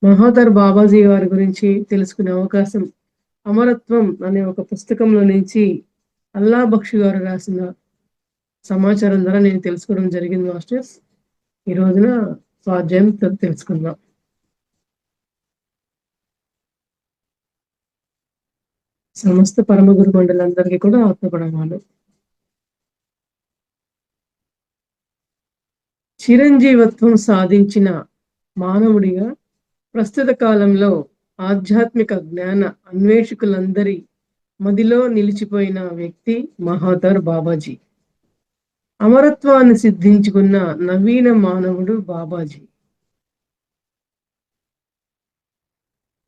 మహాధర్ బాబాజీ గారి గురించి తెలుసుకునే అవకాశం 'అమరత్వం' అనే ఒక పుస్తకంలో నుంచి అల్లా బక్షి గారు రాసిన సమాచారం ద్వారా నేను తెలుసుకోవడం జరిగింది మాస్టర్స్. ఈ రోజున స్వాధ్యాయం తెలుసుకుందాం. సమస్త పరమ గురు మండలందరికీ కూడా ఆత్మప్రణామాలు. చిరంజీవత్వం సాధించిన మానవుడిగా ప్రస్తుత కాలంలో ఆధ్యాత్మిక జ్ఞాన అన్వేషకులందరి మదిలో నిలిచిపోయిన వ్యక్తి మహాధర్ బాబాజీ. అమరత్వాన్ని సిద్ధించుకున్న నవీన మానవుడు బాబాజీ.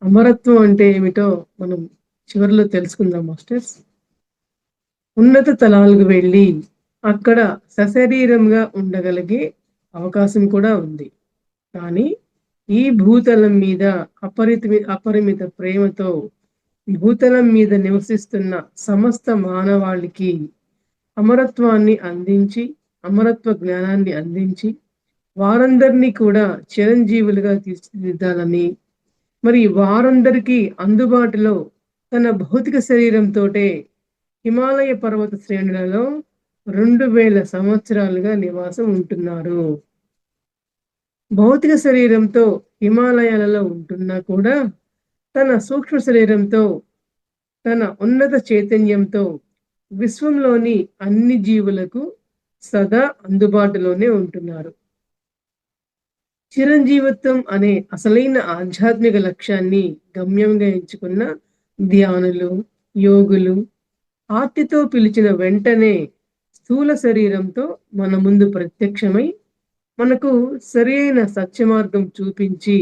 అమరత్వం అంటే ఏమిటో మనం చివరిలో తెలుసుకుందాం మాస్టర్స్. ఉన్నత తలాలకు వెళ్ళి అక్కడ సశరీరంగా ఉండగలిగే అవకాశం కూడా ఉంది. కానీ ఈ భూతలం మీద అపరిమిత ప్రేమతో భూతలం మీద నివసిస్తున్న సమస్త మానవాళికి అమరత్వాన్ని అందించి, అమరత్వ జ్ఞానాన్ని అందించి వారందరినీ కూడా చిరంజీవులుగా తీర్చిదిద్దాలని, మరి వారందరికీ అందుబాటులో తన భౌతిక శరీరంతోటే హిమాలయ పర్వత శ్రేణులలో 2000 సంవత్సరాలుగా నివాసం ఉంటున్నారు. భౌతిక శరీరంతో హిమాలయాలలో ఉంటున్నా కూడా తన సూక్ష్మ శరీరంతో, తన ఉన్నత చైతన్యంతో విశ్వంలోని అన్ని జీవులకు సదా అందుబాటులోనే ఉంటున్నారు. చిరంజీవత్వం అనే అసలైన ఆధ్యాత్మిక లక్ష్యాన్ని గమ్యంగా ఎంచుకున్న ధ్యానులు, యోగులు ఆర్తితో పిలిచిన వెంటనే స్థూల శరీరంతో మన ముందు ప్రత్యక్షమై మనకు సరైన సత్య మార్గం చూపించి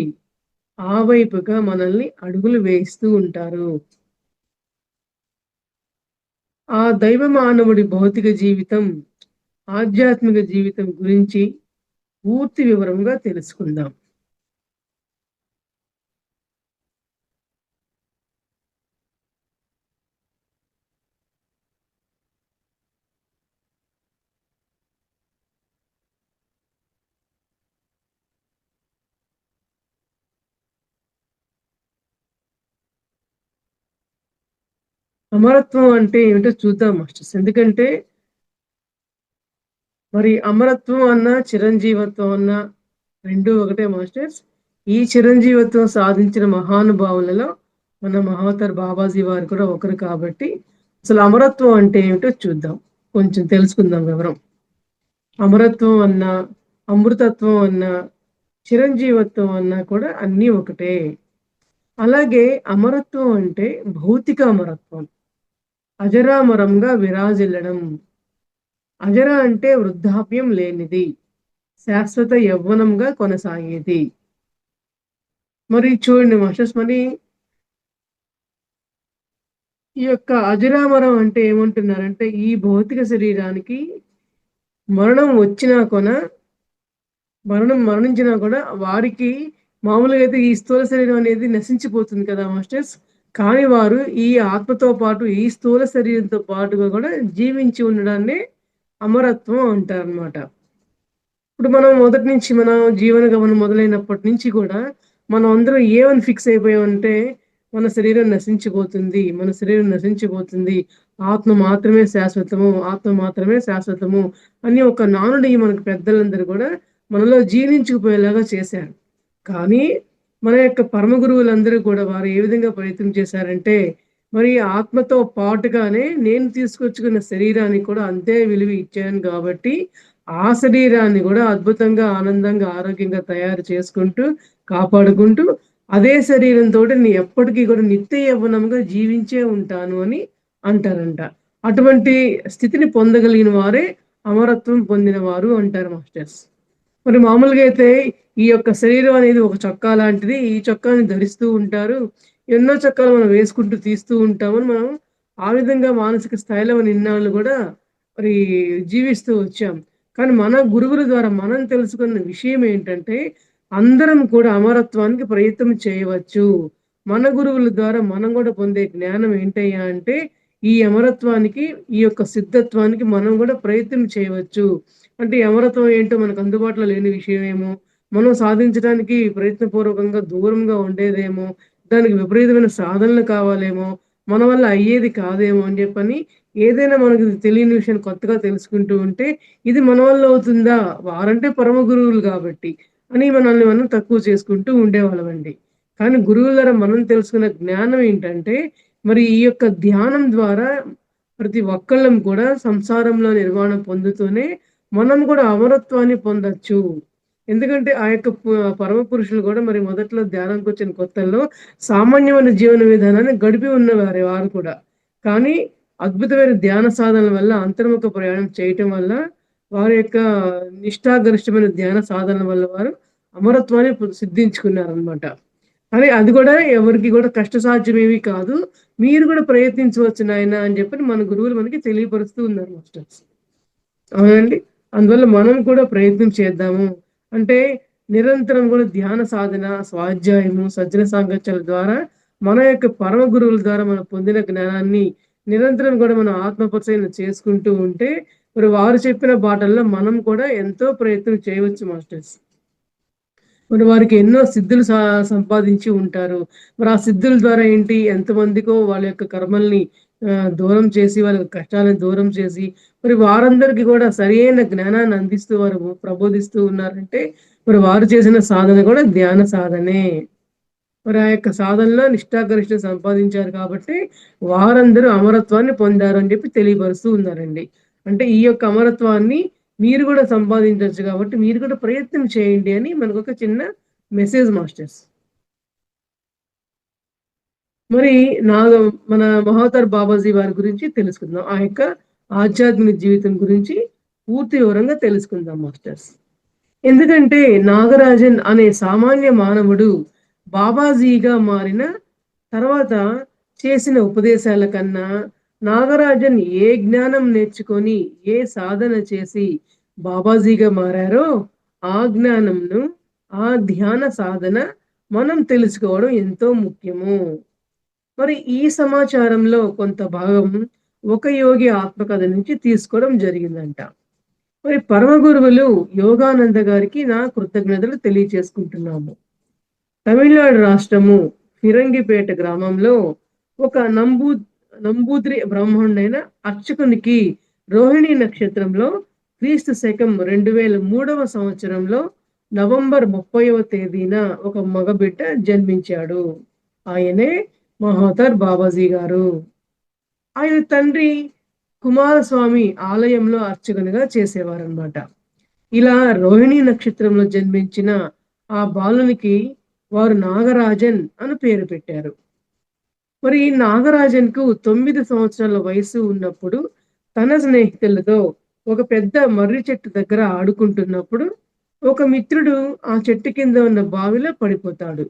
ఆ వైపుగా మనల్ని అడుగులు వేస్తూ ఉంటారు. ఆ దైవ మానవుడి భౌతిక జీవితం, ఆధ్యాత్మిక జీవితం గురించి పూర్తి వివరంగా తెలుసుకుందాం. అమరత్వం అంటే ఏమిటో చూద్దాం మాస్టర్స్. ఎందుకంటే మరి అమరత్వం అన్నా, చిరంజీవత్వం అన్నా రెండు ఒకటే మాస్టర్స్. ఈ చిరంజీవత్వం సాధించిన మహానుభావులలో మన మహాధర్ బాబాజీ వారు కూడా ఒకరు కాబట్టి అసలు అమరత్వం అంటే ఏమిటో చూద్దాం, కొంచెం తెలుసుకుందాం వివరం. అమరత్వం అన్నా, అమృతత్వం అన్నా, చిరంజీవత్వం అన్నా కూడా అన్నీ ఒకటే. అలాగే అమరత్వం అంటే భౌతిక అమరత్వం, అజరామరంగా విరాజిల్లడం. అజర అంటే వృద్ధాప్యం లేనిది, శాశ్వత యవ్వనంగా కొనసాగేది. మరి చూడండి మాస్టర్స్, మరి ఈ యొక్క అజరామరం అంటే ఏమంటున్నారంటే ఈ భౌతిక శరీరానికి మరణం వచ్చినా కూడా, మరణించినా కూడా వారికి మామూలుగా అయితే ఈ స్థూల శరీరం అనేది నశించిపోతుంది కదా మాస్టర్స్. కానీ వారు ఈ ఆత్మతో పాటు ఈ స్థూల శరీరంతో పాటుగా కూడా జీవించి ఉండడాన్ని అమరత్వం అంటారనమాట. ఇప్పుడు మనం మొదటి నుంచి మన జీవన గమనం మొదలైనప్పటి నుంచి కూడా మనం అందరం ఏమని ఫిక్స్ అయిపోయామంటే మన శరీరం నశించిపోతుంది, మన శరీరం నశించిపోతుంది, ఆత్మ మాత్రమే శాశ్వతము, ఆత్మ మాత్రమే శాశ్వతము అని ఒక నానుడి మనకు పెద్దలందరూ కూడా మనలో జీర్ణించుకుపోయేలాగా చేశారు. కానీ మన యొక్క పరమ గురువులందరూ కూడా వారు ఏ విధంగా ప్రయత్నం చేశారంటే మరి ఆత్మతో పాటుగానే నేను తీసుకొచ్చుకున్న శరీరానికి కూడా అంతే విలువ ఇచ్చాను కాబట్టి ఆ శరీరాన్ని కూడా అద్భుతంగా, ఆనందంగా, ఆరోగ్యంగా తయారు చేసుకుంటూ, కాపాడుకుంటూ అదే శరీరంతో నేను ఎప్పటికీ కూడా నిత్య యవ్వనంగా జీవించే ఉంటాను అని అంటారంట. అటువంటి స్థితిని పొందగలిగిన వారే అమరత్వం పొందిన వారు అంటారు మాస్టర్స్. మరి మామూలుగా అయితే ఈ యొక్క శరీరం అనేది ఒక చొక్కా లాంటిది. ఈ చొక్కాని ధరిస్తూ ఉంటారు. ఎన్నో చొక్కాలు మనం వేసుకుంటూ తీస్తూ ఉంటామని మనం ఆ విధంగా మానసిక స్థాయిలో మనం ఇన్నాళ్ళు కూడా మరి జీవిస్తూ వచ్చాం. కానీ మన గురువుల ద్వారా మనం తెలుసుకున్న విషయం ఏంటంటే అందరం కూడా అమరత్వానికి ప్రయత్నం చేయవచ్చు. మన గురువుల ద్వారా మనం కూడా పొందే జ్ఞానం ఏంటయ్యా అంటే ఈ అమరత్వానికి, ఈ యొక్క సిద్ధత్వానికి మనం కూడా ప్రయత్నం చేయవచ్చు. అంటే ఈ అమరత్వం ఏంటో మనకు అందుబాటులో లేని విషయమేమో, మనం సాధించడానికి ప్రయత్నపూర్వకంగా దూరంగా ఉండేదేమో, దానికి విపరీతమైన సాధనలు కావాలేమో, మన వల్ల అయ్యేది కాదేమో అని చెప్పని ఏదైనా మనకు తెలియని విషయం కొత్తగా తెలుసుకుంటూ ఉంటే, ఇది మన వల్ల అవుతుందా? వారంటే పరమ గురువులు గాబట్టి అని మనల్ని మనం తక్కువ చేసుకుంటూ ఉండేవాళ్ళమండి. కానీ గురువుల ద్వారా మనం తెలుసుకున్న జ్ఞానం ఏంటంటే, మరి ఈ యొక్క ధ్యానం ద్వారా ప్రతి ఒక్కళ్ళం కూడా సంసారంలో నిర్వాణం పొందుతూనే మనం కూడా అమరత్వాన్ని పొందొచ్చు. ఎందుకంటే ఆ యొక్క పరమ పురుషులు గూడా మరి మొదట్లో ధ్యానంకొచ్చిన కొత్తల్లో సామాన్యమైన జీవన విధానాన్ని గడిపి ఉన్నవారే వారు కూడా. కానీ అద్భుతమైన ధ్యాన సాధనల వల్ల అంతర్ముఖ ప్రయాణం చేయటం వల్ల వారి యొక్క నిష్ఠాగరిష్టమైన ధ్యాన సాధనల వల్ల వారు అమరత్వాన్ని సిద్ధించుకున్నారనమాట. కానీ అది గూడా ఎవరికీ గూడా కష్టసాధ్యమేమి కాదు. మీరు గూడా ప్రయత్నించవచ్చు నాయనా అని జెప్పి మన గురువులు మనకి తెలియపరుస్తూ ఉన్నారు మాస్టర్స్. అవునండి. అందువల్ల మనం కూడా ప్రయత్నం చేద్దాము. అంటే నిరంతరం గూడా ధ్యాన సాధన, స్వాధ్యాయము, సజ్జన సాంగత్యాల ద్వారా మన యొక్క పరమ గురువుల ద్వారా మనం పొందిన జ్ఞానాన్ని నిరంతరం గూడా మనం ఆత్మ పరిశీలన చేసుకుంటూ ఉంటే, మరి వారు చెప్పిన బాటల్లో మనం కూడా ఎంతో ప్రయత్నం చేయవచ్చు మాస్టర్స్. మరి వారికి ఎన్నో సిద్ధులు సంపాదించి ఉంటారు. మరి ఆ సిద్ధుల ద్వారా ఏంటి ఎంతమందికో వాళ్ళ యొక్క కర్మల్ని దూరం చేసి, వాళ్ళ కష్టాలను దూరం చేసి, మరి వారందరికీ కూడా సరియైన జ్ఞానాన్ని అందిస్తూ వారు ప్రబోధిస్తూ ఉన్నారంటే, మరి వారు చేసిన సాధన కూడా ధ్యాన సాధనే. మరి ఆ యొక్క సాధనలో నిష్ఠాగరిష్టం సంపాదించారు కాబట్టి, వారందరూ అమరత్వాన్ని పొందారు అని చెప్పి తెలియపరుస్తూ ఉన్నారండి. అంటే ఈ యొక్క అమరత్వాన్ని మీరు గూడా సంపాదించొచ్చు కాబట్టి, మీరు కూడా ప్రయత్నం చేయండి అని మనకొక చిన్న మెసేజ్ మాస్టర్స్. మరి నాగ మన మహావతార్ బాబాజీ వారి గురించి తెలుసుకుందాం. ఆ యొక్క ఆధ్యాత్మిక జీవితం గురించి పూర్తి వివరంగా తెలుసుకుందాం మాస్టర్స్. ఎందుకంటే నాగరాజన్ అనే సామాన్య మానవుడు బాబాజీగా మారిన తర్వాత చేసిన ఉపదేశాల కన్నా నాగరాజన్ ఏ జ్ఞానం నేర్చుకొని ఏ సాధన చేసి బాబాజీగా మారారో ఆ జ్ఞానంను ఆ ధ్యాన సాధన మనం తెలుసుకోవడం ఎంతో ముఖ్యము. మరి ఈ సమాచారంలో కొంత భాగం ఒక యోగి ఆత్మకథ నుంచి తీసుకోవడం జరిగిందంట. మరి పరమ గురువులు యోగానంద గారికి నా కృతజ్ఞతలు తెలియచేసుకుంటున్నాము. తమిళనాడు రాష్ట్రము ఫిరంగిపేట గ్రామంలో ఒక నంబూద్రి బ్రాహ్మణుడైన అర్చకునికి రోహిణి నక్షత్రంలో క్రీస్తు శకం 2003వ సంవత్సరంలో నవంబర్ 30వ తేదీన ఒక మగబిడ్డ జన్మించాడు. ఆయనే మహావతార్ బాబాజీ గారు. ఆయన తండ్రి కుమారస్వామి ఆలయంలో అర్చకునిగా చేసేవారనమాట. ఇలా రోహిణి నక్షత్రంలో జన్మించిన ఆ బాలునికి వారు నాగరాజన్ అని పేరు పెట్టారు. మరి ఈ నాగరాజన్‌కు 9 సంవత్సరాల వయసు ఉన్నప్పుడు తన స్నేహితులతో ఒక పెద్ద మర్రి చెట్టు దగ్గర ఆడుకుంటున్నప్పుడు ఒక మిత్రుడు ఆ చెట్టు కింద ఉన్న బావిలో పడిపోతాడు.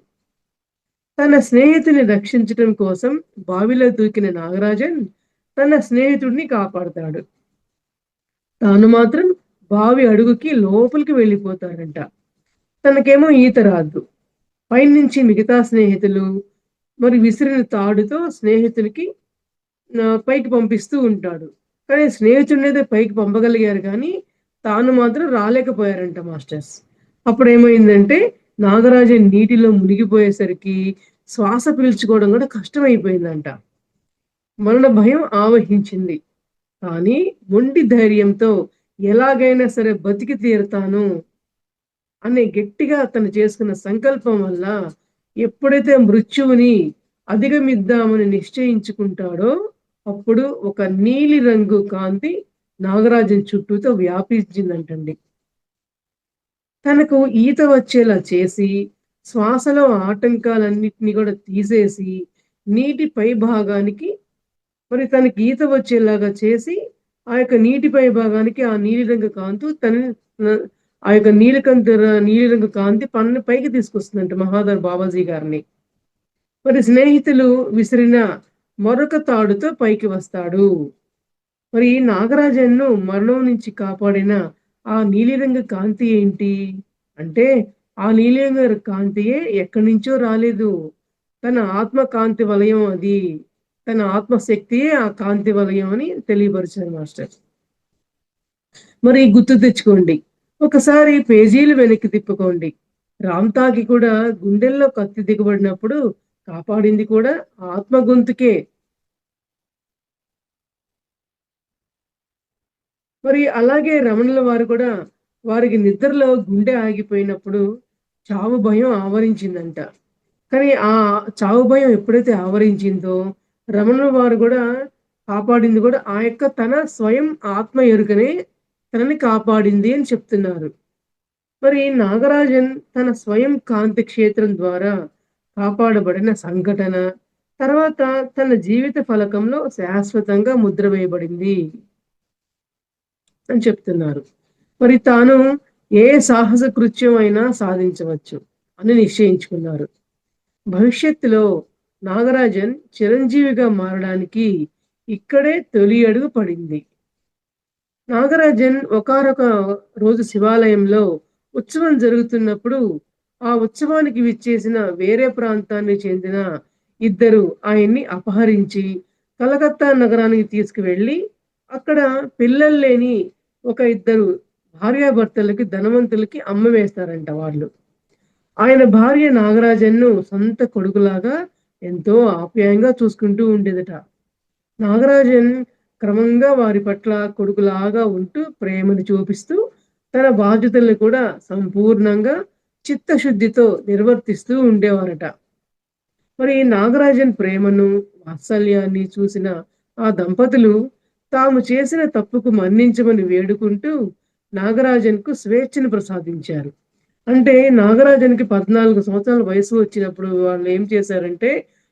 తన స్నేహితుని రక్షించటం కోసం బావిలో దూకిన నాగరాజన్ తన స్నేహితుడిని కాపాడతాడు. తాను మాత్రం బావి అడుగుకి లోపలికి వెళ్ళిపోతాడంట. తనకేమో ఈత రాదు. పైనుంచి మిగతా స్నేహితులు మరి విసిరిన తాడుతో స్నేహితునికి పైకి పంపిస్తూ ఉంటాడు. కానీ స్నేహితుడినైతే పైకి పంపగలిగారు కానీ, తాను మాత్రం రాలేకపోయారంట మాస్టర్స్. అప్పుడేమైందంటే నాగరాజన్ నీటిలో మునిగిపోయేసరికి శ్వాస పీల్చుకోవడం కూడా కష్టమైపోయిందంట. మరణ భయం ఆవహించింది. కానీ మొండి ధైర్యంతో ఎలాగైనా సరే బతికి తీరుతాను అనే గట్టిగా అతను చేసుకున్న సంకల్పం వల్ల ఎప్పుడైతే మృత్యువుని అధిగమిద్దామని నిశ్చయించుకుంటాడో అప్పుడు ఒక నీలి రంగు కాంతి నాగరాజన్ చుట్టూతో వ్యాపించిందంటండి. తనకు ఈత వచ్చేలా చేసి శ్వాసలో ఆటంకాలన్నిటిని కూడా తీసేసి నీటి పై భాగానికి మరి తనకి ఈత వచ్చేలాగా చేసి ఆ యొక్క నీటి పై భాగానికి ఆ నీలిరంగు కాంతు ఆ యొక్క నీలిరంగు కాంతి పన్ను పైకి తీసుకొస్తుందంట మహాదర్ బాబాజీ గారిని. మరి స్నేహితులు విసిరిన మరొక తాడుతో పైకి వస్తాడు. మరి నాగరాజన్ను మరణం నుంచి కాపాడిన ఆ నీలిరంగు కాంతి ఏంటి అంటే ఆ నీలిరంగు కాంతియే ఎక్కడి నుంచో రాలేదు. తన ఆత్మ కాంతి వలయం అది. తన ఆత్మశక్తియే ఆ కాంతి వలయం అని తెలియపరిచారు మాస్టర్. మరి గుర్తు తెచ్చుకోండి. ఒకసారి పేజీలు వెనక్కి తిప్పుకోండి. రామ్‌తాకి కూడా గుండెల్లో కత్తి దిగబడినప్పుడు కాపాడింది కూడా ఆత్మ గొంతుకే. మరి అలాగే రమణుల వారు కూడా వారికి నిద్రలో గుండె ఆగిపోయినప్పుడు చావు భయం ఆవరించిందంట. కానీ ఆ చావు భయం ఎప్పుడైతే ఆవరించిందో రమణుల వారు గూడా కాపాడింది గూడా ఆ యొక్క తన స్వయం ఆత్మ ఎరుకనే తనని కాపాడింది అని చెప్తున్నారు. మరి నాగరాజన్ తన స్వయం కాంతి క్షేత్రం ద్వారా కాపాడబడిన సంఘటన తర్వాత తన జీవిత ఫలకంలో శాశ్వతంగా ముద్ర వేయబడింది అని చెప్తున్నారు. మరి తాను ఏ సాహస కృత్యం అయినా సాధించవచ్చు అని నిశ్చయించుకున్నారు. భవిష్యత్తులో నాగరాజన్ చిరంజీవిగా మారడానికి ఇక్కడే తొలి అడుగు పడింది. నాగరాజన్ ఒకానొక రోజు శివాలయంలో ఉత్సవం జరుగుతున్నప్పుడు, ఆ ఉత్సవానికి విచ్చేసిన వేరే ప్రాంతానికి చెందిన ఇద్దరు ఆయన్ని అపహరించి కలకత్తా నగరానికి తీసుకువెళ్ళి, అక్కడ పిల్లలు లేని ఒక ఇద్దరు భార్యాభర్తలకి ధనవంతులకి అమ్మవేస్తారంట వాళ్ళు. ఆయన భార్య నాగరాజన్‌ను సొంత కొడుకులాగా ఎంతో ఆప్యాయంగా చూసుకుంటూ ఉండేదట. నాగరాజన్ క్రమంగా వారి పట్ల కొడుకులాగా ఉంటూ ప్రేమను చూపిస్తూ, తన బాధ్యతలను కూడా సంపూర్ణంగా చిత్తశుద్ధితో నిర్వర్తిస్తూ ఉండేవారట. మరి నాగరాజన్ ప్రేమను, వాత్సల్యాన్ని చూసిన ఆ దంపతులు తాము చేసిన తప్పుకు మన్నించమని వేడుకుంటూ నాగరాజన్‌కు స్వేచ్ఛను ప్రసాదించారు. అంటే నాగరాజన్‌కి 14 సంవత్సరాల వయసు వచ్చినప్పుడు వాళ్ళేం చేశారంటే,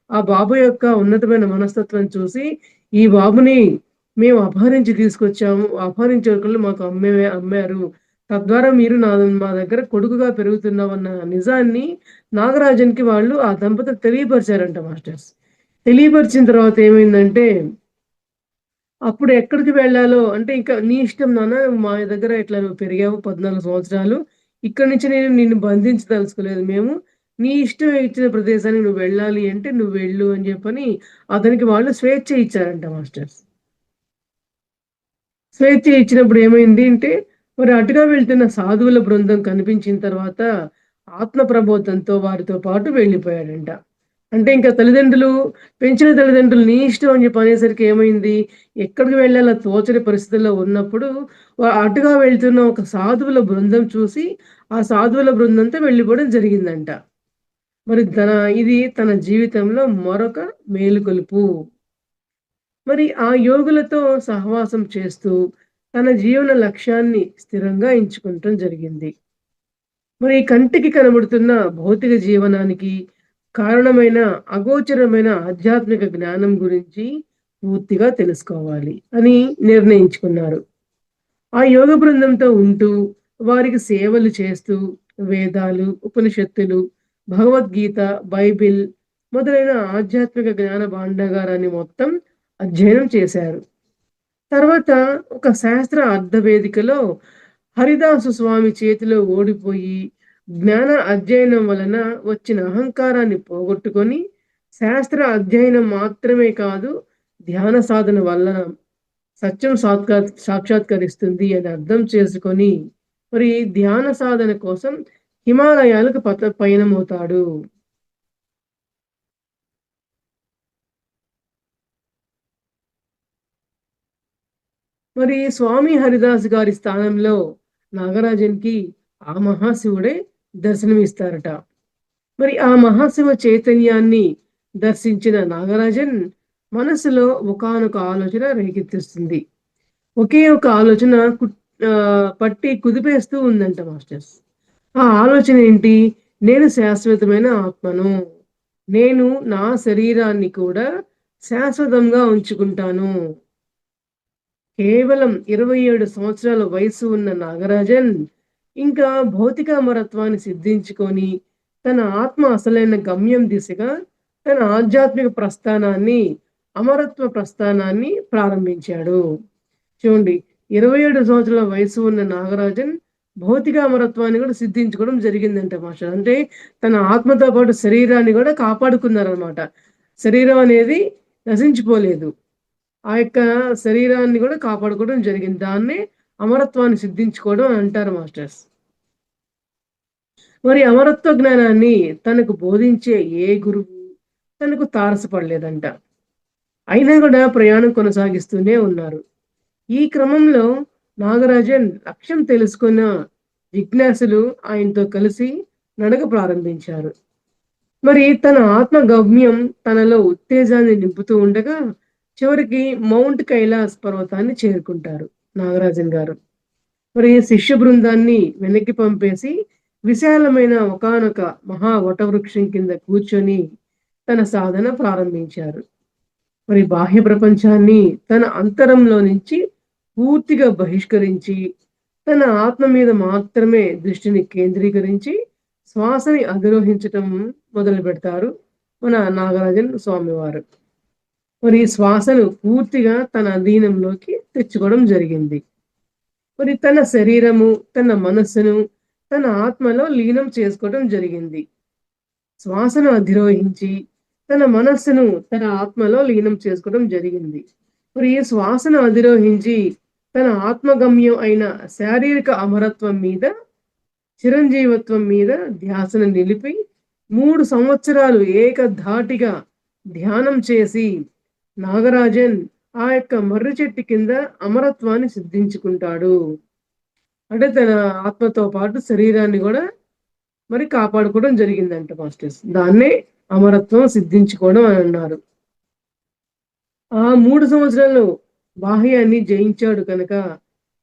ఆ బాబు యొక్క ఉన్నతమైన మనస్తత్వం చూసి, "ఈ బాబుని మేము అపహరించి తీసుకొచ్చాము. అపహరించేకులు మాకు అమ్మారు. తద్వారా మీరు మా దగ్గర కొడుకుగా పెరుగుతున్నావన్న" నిజాన్ని నాగరాజన్‌కి వాళ్ళు ఆ దంపతులు తెలియపరిచారంట మాస్టర్స్. తెలియపరిచిన తర్వాత ఏమైందంటే అప్పుడు ఎక్కడికి వెళ్ళాలో అంటే ఇంకా నీ ఇష్టం నాన్న మా దగ్గర ఇట్లా నువ్వు పెరిగావు 14 సంవత్సరాలు. ఇక్కడి నుంచి నేను నిన్ను బంధించదలుచుకోలేదు మేము. నీ ఇష్టం ఇచ్చిన ప్రదేశానికి నువ్వు వెళ్ళాలి అంటే నువ్వు వెళ్ళు అని చెప్పని అతనికి వాళ్ళు స్వేచ్ఛ ఇచ్చారంట మాస్టర్స్. స్వేచ్ఛ ఇచ్చినప్పుడు ఏమైంది అంటే మరి అటుగా వెళ్తున్న సాధువుల బృందం కనిపించిన తర్వాత ఆత్మ ప్రబోధంతో వారితో పాటు వెళ్ళిపోయాడంట. అంటే ఇంకా తల్లిదండ్రులు పెంచిన తల్లిదండ్రులు నీ ఇష్టం అని చెప్పి అనేసరికి ఏమైంది? ఎక్కడికి వెళ్ళాలో తోచని పరిస్థితుల్లో ఉన్నప్పుడు అటుగా వెళ్తున్న ఒక సాధువుల బృందం చూసి, ఆ సాధువుల బృందంతో వెళ్ళిపోవడం జరిగిందంట. మరి ఇది తన జీవితంలో మరొక మేలుకొలుపు. మరి ఆ యోగులతో సహవాసం చేస్తూ తన జీవన లక్ష్యాన్ని స్థిరంగా ఎంచుకుంటం జరిగింది. మరి కంటికి కనబడుతున్న భౌతిక జీవనానికి కారణమైన అగోచరమైన ఆధ్యాత్మిక జ్ఞానం గురించి పూర్తిగా తెలుసుకోవాలి అని నిర్ణయించుకున్నారు. ఆ యోగ బృందంతో ఉంటూ వారికి సేవలు చేస్తూ వేదాలు, ఉపనిషత్తులు, భగవద్గీత, బైబిల్ మొదలైన ఆధ్యాత్మిక జ్ఞాన భాండాగారాన్ని మొత్తం అధ్యయనం చేశారు. తర్వాత ఒక శాస్త్ర అర్థవేదికలో హరిదాసు స్వామి చేతిలో ఓడిపోయి జ్ఞాన అధ్యయనం వలన వచ్చిన అహంకారాన్ని పోగొట్టుకొని శాస్త్ర అధ్యయనం మాత్రమే కాదు ధ్యాన సాధన వల్ల సత్యం సాక్షాత్కరిస్తుంది అని అర్థం చేసుకొని మరి ధ్యాన సాధన కోసం హిమాలయాలకు పయనమవుతాడు. మరి స్వామి హరిదాస్ గారి స్థానంలో నాగరాజన్‌కి ఆ మహాశివుడే దర్శనమిస్తారట. మరి ఆ మహాశివ చైతన్యాన్ని దర్శించిన నాగరాజన్ మనసులో ఒకానొక ఆలోచన రేకెత్తిస్తుంది. ఒకే ఒక ఆలోచన పట్టి కుదిపేస్తూ ఉందంట మాస్టర్స్. ఆ ఆలోచన ఏంటి? నేను శాశ్వతమైన ఆత్మను. నేను నా శరీరాన్ని కూడా శాశ్వతంగా ఉంచుకుంటాను. కేవలం 27 సంవత్సరాల వయసు ఉన్న నాగరాజన్ ఇంకా భౌతిక అమరత్వాన్ని సిద్ధించుకొని తన ఆత్మ అసలైన గమ్యం దిశగా తన ఆధ్యాత్మిక ప్రస్థానాన్ని, అమరత్వ ప్రస్థానాన్ని ప్రారంభించాడు. చూడండి 27 సంవత్సరాల వయసు ఉన్న నాగరాజన్ భౌతిక అమరత్వాన్ని కూడా సిద్ధించుకోవడం జరిగిందంట మాస్టర్. అంటే తన ఆత్మతో పాటు శరీరాన్ని కూడా కాపాడుకున్నారనమాట. శరీరం అనేది నశించిపోలేదు. ఆ యొక్క శరీరాన్ని కూడా కాపాడుకోవడం జరిగింది. దాన్నే అమరత్వాన్ని సిద్ధించుకోవడం అని అంటారు మాస్టర్స్. మరి అమరత్వ జ్ఞానాన్ని తనకు బోధించే ఏ గురువు తనకు తారసపడలేదంట. అయినా కూడా ప్రయాణం కొనసాగిస్తూనే ఉన్నారు. ఈ క్రమంలో నాగరాజన్ లక్ష్యం తెలుసుకున్న జిజ్ఞాసులు ఆయనతో కలిసి నడక ప్రారంభించారు. మరి తన ఆత్మ గమ్యం తనలో ఉత్తేజాన్ని నింపుతూ ఉండగా చివరికి మౌంట్ కైలాస్ పర్వతాన్ని చేరుకుంటారు నాగరాజన్ గారు. మరి శిష్య బృందాన్ని వెనక్కి పంపేసి విశాలమైన ఒకానొక మహా వటవృక్షం కింద కూర్చొని తన సాధన ప్రారంభించారు. మరి బాహ్య ప్రపంచాన్ని తన అంతరంలో నుంచి పూర్తిగా బహిష్కరించి తన ఆత్మ మీద మాత్రమే దృష్టిని కేంద్రీకరించి శ్వాసని అధిరోహించటం మొదలు పెడతారు మన నాగరాజన్ స్వామివారు. మరి ఈ శ్వాసను పూర్తిగా తన అధీనంలోకి తెచ్చుకోవడం జరిగింది. మరి తన శరీరము, తన మనస్సును తన ఆత్మలో లీనం చేసుకోవడం జరిగింది. శ్వాసను అధిరోహించి తన మనస్సును తన ఆత్మలో లీనం చేసుకోవడం జరిగింది. మరి ఈ శ్వాసను అధిరోహించి తన ఆత్మగమ్యం అయిన శారీరక అమరత్వం మీద, చిరంజీవత్వం మీద ధ్యాసను నిలిపి 3 సంవత్సరాలు ఏకధాటిగా ధ్యానం చేసి నాగరాజన్ ఆ యొక్క మర్రి చెట్టు కింద అమరత్వాన్ని సిద్ధించుకుంటాడు. అంటే తన ఆత్మతో పాటు శరీరాన్ని కూడా మరి కాపాడుకోవడం జరిగిందంట మాస్టర్స్. దాన్నే అమరత్వం సిద్ధించుకోవడం అని అన్నారు. ఆ 3 సంవత్సరాలు బాహ్యాన్ని జయించాడు కనుక,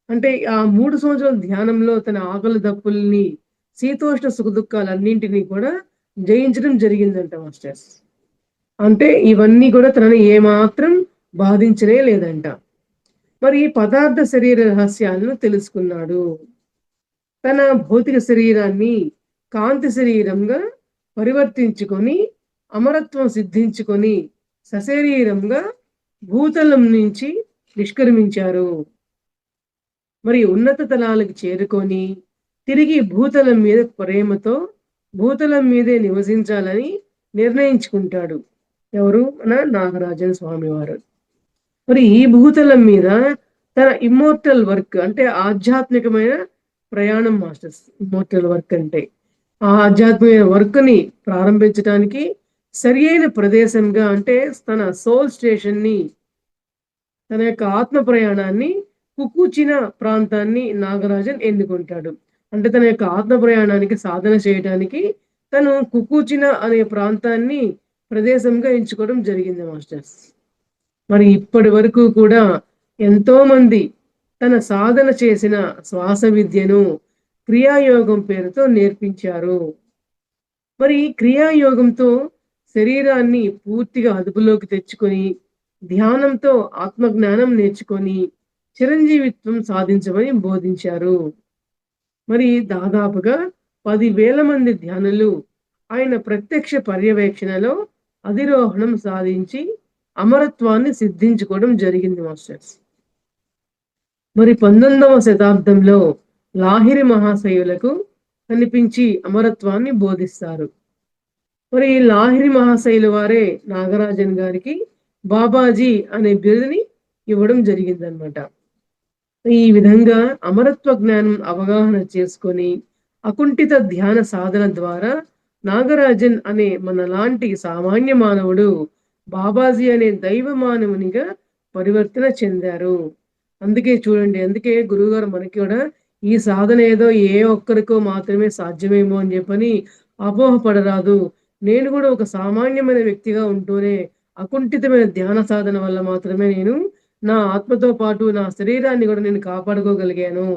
అంటే ఆ 3 సంవత్సరాల ధ్యానంలో తన ఆకలి దప్పుల్ని, శీతోష్ణ సుఖదుఖాలన్నింటినీ కూడా జయించడం జరిగిందంట మాస్టర్స్. అంటే ఇవన్నీ కూడా తనని ఏమాత్రం బాధించనే లేదంట. మరి పదార్థ శరీర రహస్యాలను తెలుసుకున్నాడు. తన భౌతిక శరీరాన్ని కాంతి శరీరంగా పరివర్తించుకొని అమరత్వం సిద్ధించుకొని సశరీరంగా భూతలం నుంచి నిష్క్రమించారు. మరి ఉన్నత తలాలకు చేరుకొని తిరిగి భూతలం మీద ప్రేమతో భూతలం మీదే నివసించాలని నిర్ణయించుకుంటాడు. ఎవరు? మన నాగరాజన్ స్వామివారు. మరి ఈ భూతలం మీద తన ఇమ్మోర్టల్ వర్క్, అంటే ఆధ్యాత్మికమైన ప్రయాణం మాస్టర్స్. ఇమ్మోర్టల్ వర్క్ అంటే ఆ ఆధ్యాత్మిక వర్క్ ని ప్రారంభించడానికి సరి అయిన ప్రదేశంగా, అంటే తన సోల్ స్టేషన్ ని, తన యొక్క ఆత్మ ప్రయాణాన్ని కుకుచిన ప్రాంతాన్ని నాగరాజన్ ఎన్నుకుంటాడు. అంటే తన యొక్క ఆత్మ ప్రయాణానికి సాధన చేయడానికి తను కుకుచిన అనే ప్రాంతాన్ని ప్రదేశంగా ఎంచుకోవడం జరిగింది మాస్టర్స్. మరి ఇప్పటి వరకు కూడా ఎంతో మంది తన సాధన చేసిన శ్వాస విద్యను క్రియాయోగం పేరుతో నేర్పించారు. మరి క్రియాయోగంతో శరీరాన్ని పూర్తిగా అదుపులోకి తెచ్చుకొని ధ్యానంతో ఆత్మజ్ఞానం నేర్చుకొని చిరంజీవిత్వం సాధించమని బోధించారు. మరి దాదాపుగా 10,000 మంది ధ్యానులు ఆయన ప్రత్యక్ష పర్యవేక్షణలో అధిరోహణం సాధించి అమరత్వాన్ని సిద్ధించుకోవడం జరిగింది మాస్టర్స్. మరి 19వ శతాబ్దంలో లాహిరి మహాశయులకు కనిపించి అమరత్వాన్ని బోధిస్తారు. మరి లాహిరి మహాశయుల వారే నాగరాజన్ గారికి బాబాజీ అనే బిరుదుని ఇవ్వడం జరిగిందనమాట. ఈ విధంగా అమరత్వ జ్ఞానం అవగాహన చేసుకొని అకుంఠిత ధ్యాన సాధన ద్వారా నాగరాజన్ అనే మనలాంటి సామాన్య మానవుడు బాబాజీ అనే దైవ మానవునిగా పరివర్తన చెందారు. అందుకే చూడండి, అందుకే గురువుగారు మనకి కూడా ఈ సాధన ఏదో ఏ ఒక్కరికో మాత్రమే సాధ్యమేమో అని చెప్పని అపోహపడరాదు. నేను కూడా ఒక సామాన్యమైన వ్యక్తిగా ఉంటూనే అకుంఠితమైన ధ్యాన సాధన వల్ల మాత్రమే నేను నా ఆత్మతో పాటు నా శరీరాన్ని కూడా నేను కాపాడుకోగలిగాను.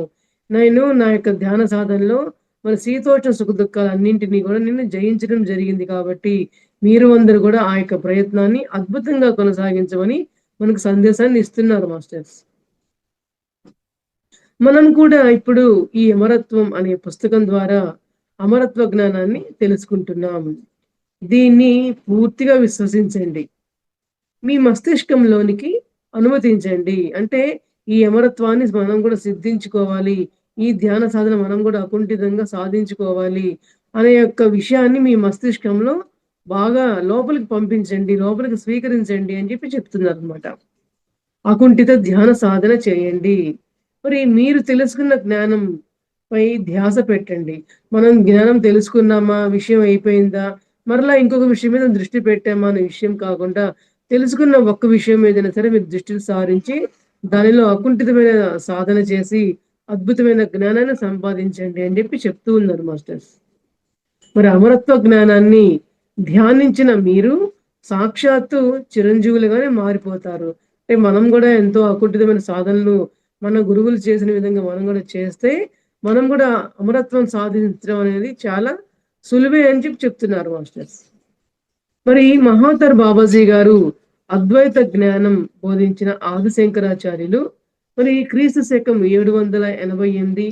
నేను నా యొక్క ధ్యాన సాధనలో మన శీతోష్ణ సుఖ దుఃఖాలన్నింటినీ కూడా నేను జయించడం జరిగింది. కాబట్టి మీరు అందరూ కూడా ఆ యొక్క ప్రయత్నాన్ని అద్భుతంగా కొనసాగించమని మనకు సందేశాన్ని ఇస్తున్నారు మాస్టర్స్. మనం కూడా ఇప్పుడు ఈ అమరత్వం అనే పుస్తకం ద్వారా అమరత్వ జ్ఞానాన్ని తెలుసుకుంటున్నాం. దీన్ని పూర్తిగా విశ్వసించండి, మీ మస్తిష్కంలోనికి అనుమతించండి. అంటే ఈ అమరత్వాన్ని మనం కూడా సిద్ధించుకోవాలి, ఈ ధ్యాన సాధన మనం కూడా అకుంఠితంగా సాధించుకోవాలి అనే యొక్క విషయాన్ని మీ మస్తిష్కంలో బాగా లోపలికి పంపించండి, లోపలికి స్వీకరించండి అని చెప్పి చెప్తున్నారు అనమాట. అకుంఠిత ధ్యాన సాధన చేయండి. మరి మీరు తెలుసుకున్న జ్ఞానం పై ధ్యాస పెట్టండి. మనం జ్ఞానం తెలుసుకున్నామా, విషయం అయిపోయిందా, మరలా ఇంకొక విషయం మీద దృష్టి పెట్టామా అనే విషయం కాకుండా, తెలుసుకున్న ఒక్క విషయం మీదైనా సరే మీరు దృష్టిని సారించి, దానిలో అకుంఠితమైన సాధన చేసి, అద్భుతమైన జ్ఞానాన్ని సంపాదించండి అని చెప్పి చెప్తూ ఉన్నారు మాస్టర్స్. మరి అమరత్వ జ్ఞానాన్ని ధ్యానించిన మీరు సాక్షాత్తు చిరంజీవులుగానే మారిపోతారు. అంటే మనం గూడా ఎంతో అకుంఠితమైన సాధనలు మన గురువులు చేసిన విధంగా మనం గూడా చేస్తే, మనం గూడా అమరత్వం సాధించడం అనేది చాలా సులువే అని చెప్పి చెప్తున్నారు మాస్టర్స్. మరి మహాతర్ బాబాజీ గారు అద్వైత జ్ఞానం బోధించిన ఆది శంకరాచార్యులు మరి క్రీస్తు శకం 788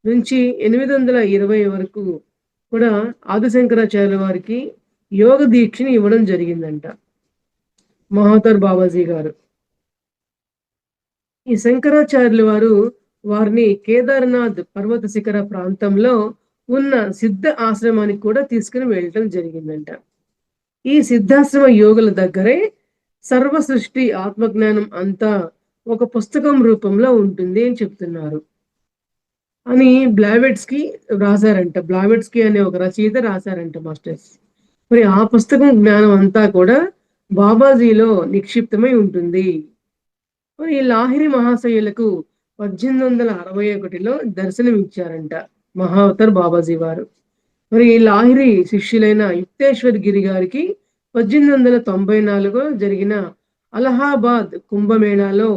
నుంచి 820 వరకు కూడా ఆది శంకరాచార్యుల వారికి యోగ దీక్షని ఇవ్వడం జరిగిందంట మహాతర్ బాబాజీ గారు. ఈ శంకరాచార్యుల వారు వారిని కేదార్నాథ్ పర్వత శిఖర ప్రాంతంలో ఉన్న సిద్ధ ఆశ్రమానికి కూడా తీసుకుని వెళ్ళటం జరిగిందంట. ఈ సిద్ధాశ్రమ యోగుల దగ్గరే సర్వ సృష్టి ఆత్మజ్ఞానం అంతా ఒక పుస్తకం రూపంలో ఉంటుంది అని చెప్తున్నారు అని బ్లావెట్స్కి రాశారంట. బ్లావెట్స్కి అనే ఒక రచయిత రాశారంట మాస్టర్స్. మరి ఆ పుస్తకం జ్ఞానం అంతా కూడా బాబాజీలో నిక్షిప్తమై ఉంటుంది. మరి లాహిరి మహాశయులకు 1861లో దర్శనమిచ్చారంట మహావతర్ బాబాజీ వారు. మరి లాహిరి శిష్యులైన యుక్తేశ్వర్ గిరి గారికి 1894 జరిగిన అలహాబాద్ కుంభమేళాలో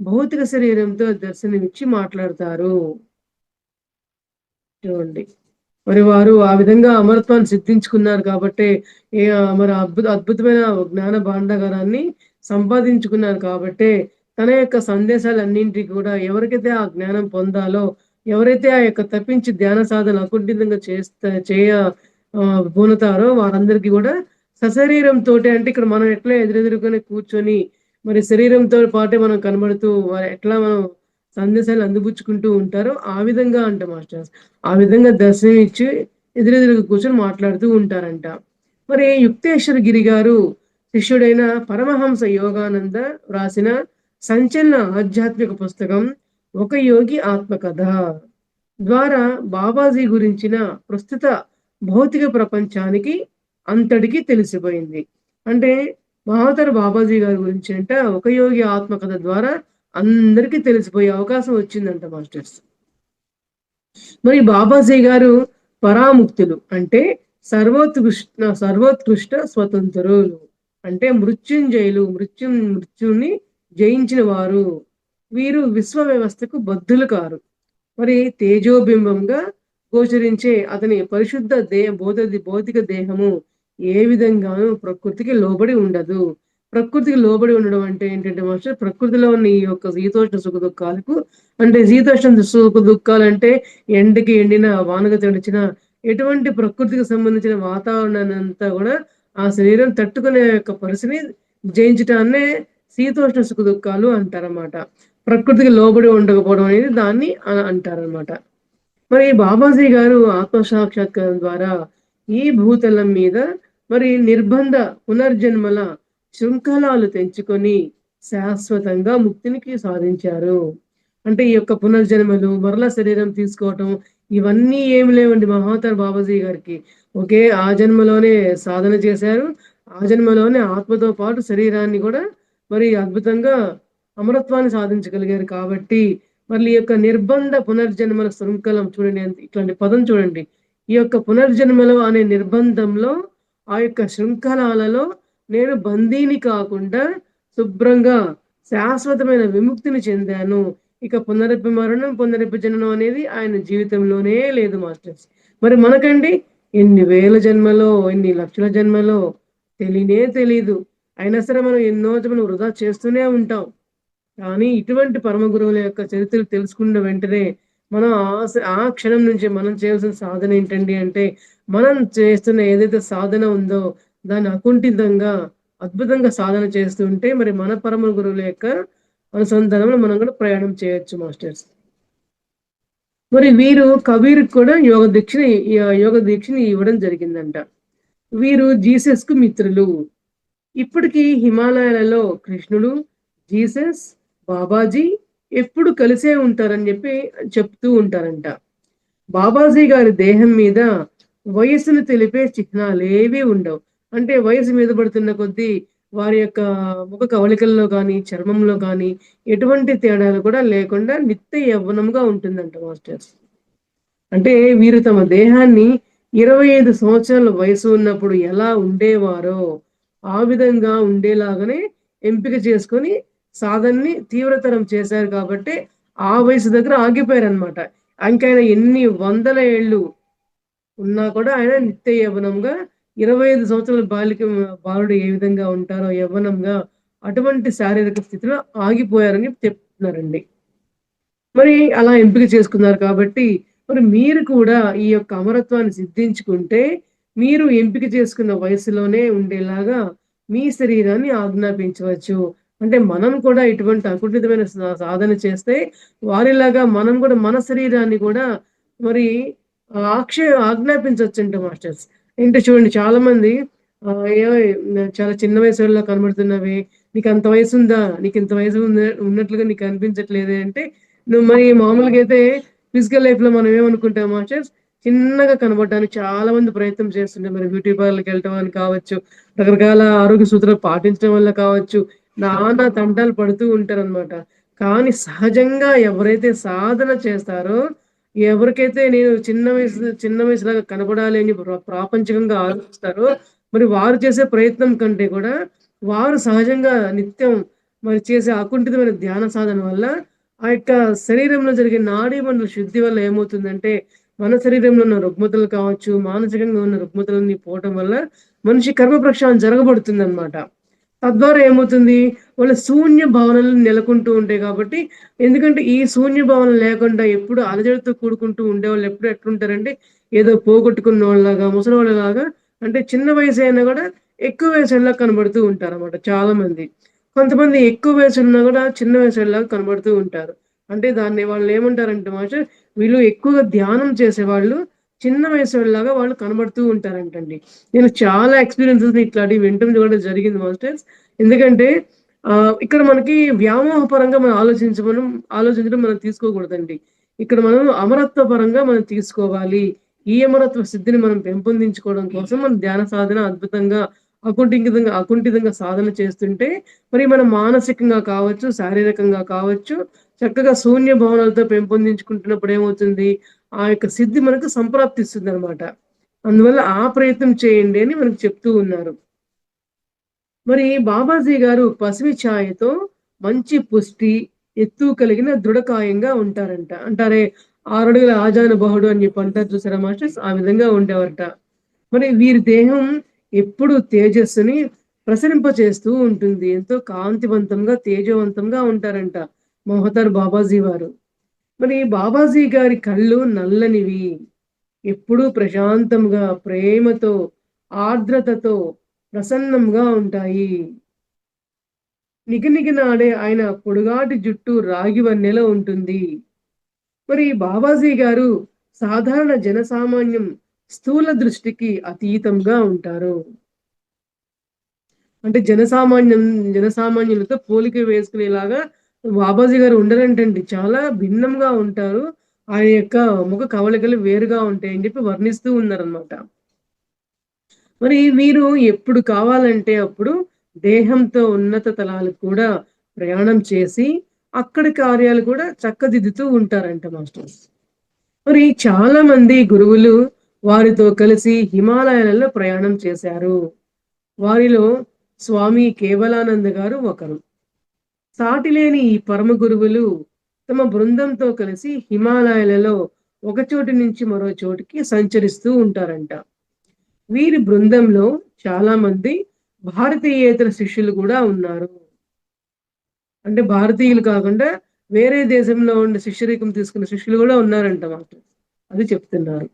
భౌతిక శరీరంతో దర్శనమిచ్చి మాట్లాడతారు. చూడండి. మరి వారు ఆ విధంగా అమరత్వాన్ని సిద్ధించుకున్నారు కాబట్టే మరి అద్భుతమైన జ్ఞాన భాండాగారాన్ని సంపాదించుకున్నారు కాబట్టే తన యొక్క సందేశాలన్నింటికి కూడా ఎవరికైతే ఆ జ్ఞానం పొందాలో, ఎవరైతే ఆ యొక్క తప్పించి ధ్యాన సాధన అకుంఠితంగా పూనుతారో వారందరికీ కూడా సశరీరంతోటే, అంటే ఇక్కడ మనం ఎట్లా ఎదురెదురుగానే కూర్చొని మరి శరీరంతో పాటే మనం కనబడుతూ ఎట్లా మనం సందేశాలు అందిపుచ్చుకుంటూ ఉంటారో ఆ విధంగా అంట మాస్టర్స్. ఆ విధంగా దర్శనం ఇచ్చి ఎదురెదురుగా కూర్చొని మాట్లాడుతూ ఉంటారంట. మరి యుక్తేశ్వర గిరి గారు శిష్యుడైన పరమహంస యోగానంద రాసిన సంచలన ఆధ్యాత్మిక పుస్తకం ఒక యోగి ఆత్మకథ ద్వారా బాబాజీ గురించిన ప్రస్తుత భౌతిక ప్రపంచానికి అంతటికి తెలిసిపోయింది. అంటే మహాతర్ బాబాజీ గారి గురించి అంట ఒక యోగి ఆత్మకథ ద్వారా అందరికీ తెలిసిపోయే అవకాశం వచ్చిందంట మాస్టర్స్. మరి బాబాజీ గారు పరాముక్తులు అంటే సర్వోత్కృష్ట స్వతంత్రులు అంటే మృత్యుంజయులు, మృత్యుని జయించిన వారు. వీరు విశ్వ వ్యవస్థకు బద్ధులు కారు. మరి తేజోబింబంగా గోచరించే అతని పరిశుద్ధ భౌతిక దేహము ఏ విధంగానూ ప్రకృతికి లోబడి ఉండదు. ప్రకృతికి లోబడి ఉండడం అంటే ఏంటంటే మాస్టర్, ప్రకృతిలో ఉన్న ఈ యొక్క శీతోష్ణ సుఖ దుఃఖాలకు, అంటే శీతోష్ణ సుఖ దుఃఖాలు అంటే ఎండకి ఎండిన, వానకు తడిచిన ఎటువంటి ప్రకృతికి సంబంధించిన వాతావరణాన్ని అంతా కూడా ఆ శరీరం తట్టుకునే యొక్క పరిస్థితిని జయించటాన్నే శీతోష్ణ సుఖ దుఃఖాలు అంటారన్నమాట. ప్రకృతికి లోబడి ఉండకపోవడం అనేది దాన్ని అంటారన్నమాట. మరి బాబాజీ గారు ఆత్మసాక్షాత్కారం ద్వారా ఈ భూతలం మీద మరి నిర్బంధ పునర్జన్మల శృంఖలాలు తెంచుకొని శాశ్వతంగా ముక్తినికి సాధించారు. అంటే ఈ యొక్క పునర్జన్మలు, మరల శరీరం తీసుకోవటం ఇవన్నీ ఏమి లేవండి మహాతర్ బాబాజీ గారికి. ఒకే ఆ జన్మలోనే సాధన చేశారు. ఆ జన్మలోనే ఆత్మతో పాటు శరీరాన్ని కూడా మరి అద్భుతంగా అమరత్వాన్ని సాధించగలిగారు కాబట్టి మళ్ళీ ఈ యొక్క నిర్బంధ పునర్జన్మల శృంఖలం చూడండి, ఇట్లాంటి పదం చూడండి. ఈ యొక్క పునర్జన్మలు అనే నిర్బంధంలో, ఆ యొక్క శృంఖలాలలో నేను బందీని కాకుండా శుభ్రంగా శాశ్వతమైన విముక్తిని చెందాను. ఇక పునరపి మరణం, పునరపి జననం అనేది ఆయన జీవితంలోనే లేదు మాస్టర్స్. మరి మనకండి ఎన్ని వేల జన్మలో, ఎన్ని లక్షల జన్మలో తెలీదు. అయినా సరే మనం ఎన్నో జన్మలు వృధా చేస్తూనే ఉంటాం. కానీ ఇటువంటి పరమ గురువుల యొక్క చరిత్రలు తెలుసుకున్న వెంటనే మనం ఆ క్షణం నుంచి మనం చేయాల్సిన సాధన ఏంటండి అంటే, మనం చేస్తున్న ఏదైతే సాధన ఉందో దాన్ని అకుంఠితంగా అద్భుతంగా సాధన చేస్తుంటే మరి మన పరమ గురువుల యొక్క అనుసంధానంలో మనం కూడా ప్రయాణం చేయొచ్చు మాస్టర్స్. మరి వీరు కబీర్ కూడా యోగ దీక్షని ఇవ్వడం జరిగిందంట. వీరు జీసస్ కు మిత్రులు. ఇప్పటికీ హిమాలయాలలో కృష్ణుడు, జీసస్, బాబాజీ ఎప్పుడు కలిసే ఉంటారని చెప్తూ ఉంటారంట. బాబాజీ గారి దేహం మీద వయస్సును తెలిపే చిహ్నాలేవి ఉండవు. అంటే వయసు మీద పడుతున్న కొద్దీ వారి యొక్క ముఖ కవళికల్లో గానీ, చర్మంలో గానీ ఎటువంటి తేడాలు కూడా లేకుండా నిత్య యవ్వనంగా ఉంటుందంట మాస్టర్స్. అంటే వీరు తమ దేహాన్ని 25 సంవత్సరాల వయసు ఉన్నప్పుడు ఎలా ఉండేవారో, ఆ విధంగా ఉండేలాగానే ఎంపిక చేసుకొని సాధనని తీవ్రతరం చేశారు కాబట్టి, ఆ వయసు దగ్గర ఆగిపోయారనమాట. ఇంకాయన ఎన్ని వందల ఏళ్ళు ఉన్నా కూడా ఆయన నిత్య యవ్వనంగా 25 సంవత్సరాల బాలుడు ఏ విధంగా ఉంటారో యవ్వనంగా, అటువంటి శారీరక స్థితిలో ఆగిపోయారని చెప్తున్నారండి. మరి అలా ఎంపిక చేసుకున్నారు కాబట్టి, మరి మీరు కూడా ఈ యొక్క అమరత్వాన్ని సిద్ధించుకుంటే, మీరు ఎంపిక చేసుకున్న వయసులోనే ఉండేలాగా మీ శరీరాన్ని ఆజ్ఞాపించవచ్చు. అంటే మనం కూడా ఇటువంటి అకుంఠితమైన సాధన చేస్తే, వారిలాగా మనం కూడా మన శరీరాన్ని కూడా మరి ఆజ్ఞాపించొచ్చంట మాస్టర్స్. ఏంటే చూడండి చాలామంది "ఏవోయ్! చాలా చిన్న వయసోడిలా కనబడుతున్నావే, నీకంత వయసుందా? నీకింత వయసు ఉన్నట్లుగా నీకు కనిపించట్లేదే" అంటే నువ్వు మరి మామూలుగా అయితే ఫిజికల్ లైఫ్‌లో మనం ఏమనుకుంటాం మాస్టర్స్, చిన్నగా కనపడడానికి చాలా మంది ప్రయత్నం చేస్తుంటారు. మరి బ్యూటీ పార్లర్‌కెళ్ళటం అని కావచ్చు, రకరకాల ఆరోగ్య సూత్రాలు పాటించడం వల్ల కావచ్చు, నానా తంటాలు పడుతూ ఉంటారనమాట. కానీ సహజంగా ఎవరైతే సాధన చేస్తారో, ఎవరికైతే నేను చిన్న వయసులాగా కనపడాలి అని ప్రాపంచికంగా ఆలోచిస్తారో, మరి వారు చేసే ప్రయత్నం కంటే కూడా, వారు సహజంగా నిత్యం మరి చేసే అకుంఠితమైన ధ్యాన సాధన వల్ల ఆ యొక్క శరీరంలో జరిగే నాడీ మండల శుద్ధి వల్ల ఏమవుతుందంటే, మన శరీరంలో ఉన్న రుగ్మతలు కావచ్చు, మానసికంగా ఉన్న రుగ్మతలన్నీ పోవటం వల్ల మనిషి కర్మ ప్రక్షాళన జరగబడుతుందనమాట. తద్వారా ఏమవుతుంది, వాళ్ళ శూన్య భావనలు నెలకొంటూ ఉంటాయి కాబట్టి, ఎందుకంటే ఈ శూన్య భావన లేకుండా ఎప్పుడు అలజడితో కూడుకుంటూ ఉండేవాళ్ళు ఎప్పుడు ఎట్లుంటారంటే, ఏదో పోగొట్టుకున్నోళ్ళలాగా, ముసలోళ్ళలాగా అంటే చిన్న వయసైనా గూడా ఎక్కువ వయసోళ్ళలాగా కనబడుతూ ఉంటారనమాట చాలామంది. కొంతమంది ఎక్కువ వయసున్నా గూడా చిన్న వయసోళ్ళలాగా కనబడుతూ ఉంటారు. అంటే దాన్ని వాళ్ళేమంటారంటే మాస్టర్, వీళ్ళు ఎక్కువగా ధ్యానం చేసేవాళ్ళు చిన్న వయసోళ్ళలాగా వాళ్ళు కనబడుతూ ఉంటారంటండి. నేను చాలా ఎక్స్‌పీరియన్సెస్ ఇట్లాంటివి వినటం కూడా జరిగింది మాస్టర్స్. ఎందుకంటే ఇక్కడ మనకి వ్యామోహ పరంగా మనం ఆలోచించడం మనం తీసుకోకూడదండి. ఇక్కడ మనం అమరత్వ పరంగా మనం తీసుకోవాలి. ఈ అమరత్వ సిద్ధిని మనం పెంపొందించుకోవడం కోసం మనం ధ్యాన సాధన అద్భుతంగా అకుంఠితంగా సాధన చేస్తుంటే, మరి మనం మానసికంగా కావచ్చు, శారీరకంగా కావచ్చు, చక్కగా శూన్య భావనలతో పెంపొందించుకుంటున్నప్పుడు ఏమవుతుంది, ఆ యొక్క సిద్ధి మనకు సంప్రాప్తిస్తుందనమాట. అందువల్ల ఆ ప్రయత్నం చేయండి అని మనకు చెప్తూ ఉన్నారు. మరి బాబాజీ గారు పసిమి ఛాయతో మంచి పుష్టి, ఎత్తు కలిగిన దృఢకాయంగా ఉంటారంట. అంటారే 6 అడుగుల ఆజానుబాహుడు అని చెప్పి అంటారు చూసారా మాస్టర్స్? ఆ విధంగా ఉండేవారట. మరి వీరి దేహం ఎప్పుడు తేజస్సుని ప్రసరింపచేస్తూ ఉంటుంది. ఎంతో కాంతివంతంగా, తేజవంతంగా ఉంటారంట మోహతార్ బాబాజీ వారు. మరి బాబాజీ గారి కళ్ళు నల్లనివి. ఎప్పుడూ ప్రశాంతంగా, ప్రేమతో, ఆర్ద్రతతో, ప్రసన్నంగా ఉంటాయి. నిగనిగలాడే ఆయన పొడుగాటి జుట్టు రాగి వన్నెలో ఉంటుంది. మరి బాబాజీ గారు సాధారణ జనసామాన్యం స్థూల దృష్టికి అతీతంగా ఉంటారు. అంటే జనసామాన్యులతో పోలిక వేసుకునేలాగా బాబాజీ గారు ఉండరంటండి. చాలా భిన్నంగా ఉంటారు. ఆయన యొక్క ముఖ కవళికలు వేరుగా ఉంటాయని చెప్పి వర్ణిస్తూ ఉన్నారనమాట. మరి వీరు ఎప్పుడు కావాలంటే అప్పుడు దేహంతో ఉన్నత తలాలకు కూడా ప్రయాణం చేసి, అక్కడి కార్యాలు కూడా చక్కదిద్దుతూ ఉంటారంట మాస్టర్స్. మరి చాలా మంది గురువులు వారితో కలిసి హిమాలయాలలో ప్రయాణం చేశారు. వారిలో స్వామి కేవలానంద గారు ఒకరు. సాటిలేని ఈ పరమ గురువులు తమ బృందంతో కలిసి హిమాలయాలలో ఒక చోటు నుంచి మరో చోటికి సంచరిస్తూ ఉంటారంట. వీరి బృందంలో చాలా మంది భారతీయేతర శిష్యులు కూడా ఉన్నారు. అంటే భారతీయులు కాకుండా వేరే దేశంలో ఉండే శిష్యరికం తీసుకున్న శిష్యులు కూడా ఉన్నారంట మాస్టర్. అది చెప్తున్నారు.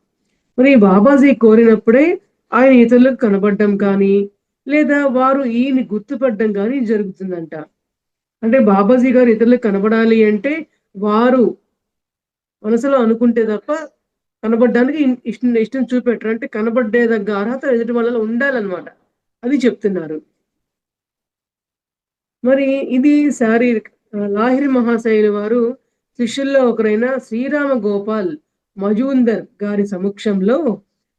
మరి బాబాజీ కోరినప్పుడే ఆయన ఇతరులకు కనపడడం కానీ, లేదా వారు ఈయన్ని గుర్తుపట్టడం కానీ జరుగుతుందంట. అంటే బాబాజీ గారు ఇతరులకు కనపడాలి అంటే, వారు మనసులో అనుకుంటే తప్ప కనపడడానికి ఇష్టం ఇష్టం చూపెట్టరు. అంటే కనపడేదగ్గ అర్హత ఎదుటి వాళ్ళలో ఉండాలన్నమాట. అది చెప్తున్నారు. మరి ఇది లాహిరి మహాశయులు వారు శిష్యుల్లో ఒకరైన శ్రీరామ గోపాల్ మజూందర్ గారి సమక్షంలో